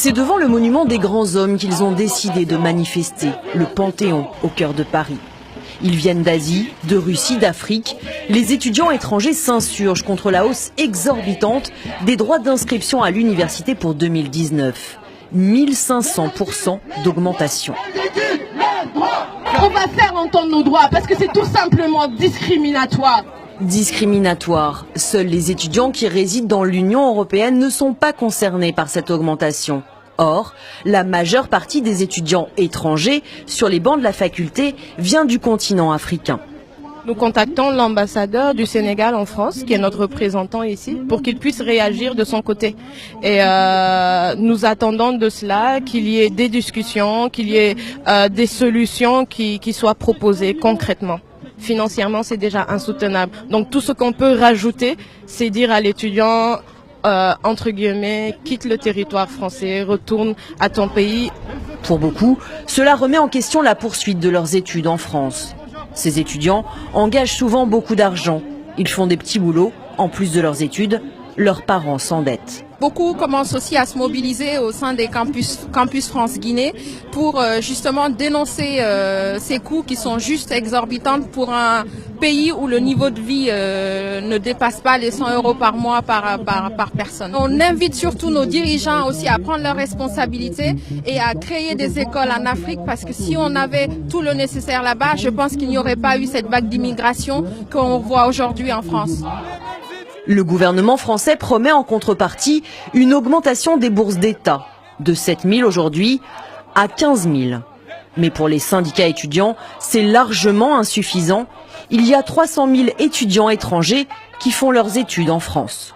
C'est devant le monument des grands hommes qu'ils ont décidé de manifester, le Panthéon, au cœur de Paris. Ils viennent d'Asie, de Russie, d'Afrique. Les étudiants étrangers s'insurgent contre la hausse exorbitante des droits d'inscription à l'université pour 2019. 1500% d'augmentation. On va faire entendre nos droits parce que c'est tout simplement discriminatoire. Discriminatoire. Seuls les étudiants qui résident dans l'Union européenne ne sont pas concernés par cette augmentation. Or, la majeure partie des étudiants étrangers sur les bancs de la faculté vient du continent africain. Nous contactons l'ambassadeur du Sénégal en France, qui est notre représentant ici, pour qu'il puisse réagir de son côté. Et nous attendons de cela qu'il y ait des discussions, qu'il y ait des solutions qui soient proposées concrètement. Financièrement, c'est déjà insoutenable. Donc tout ce qu'on peut rajouter, c'est dire à l'étudiant, entre guillemets, quitte le territoire français, retourne à ton pays. Pour beaucoup, cela remet en question la poursuite de leurs études en France. Ces étudiants engagent souvent beaucoup d'argent. Ils font des petits boulots, en plus de leurs études, leurs parents s'endettent. Beaucoup commencent aussi à se mobiliser au sein des campus France-Guinée pour justement dénoncer ces coûts qui sont juste exorbitants pour un pays où le niveau de vie ne dépasse pas les 100 € par mois par personne. On invite surtout nos dirigeants aussi à prendre leurs responsabilités et à créer des écoles en Afrique parce que si on avait tout le nécessaire là-bas, je pense qu'il n'y aurait pas eu cette vague d'immigration qu'on voit aujourd'hui en France. Le gouvernement français promet en contrepartie une augmentation des bourses d'État, de 7 000 aujourd'hui à 15 000. Mais pour les syndicats étudiants, c'est largement insuffisant. Il y a 300 000 étudiants étrangers qui font leurs études en France.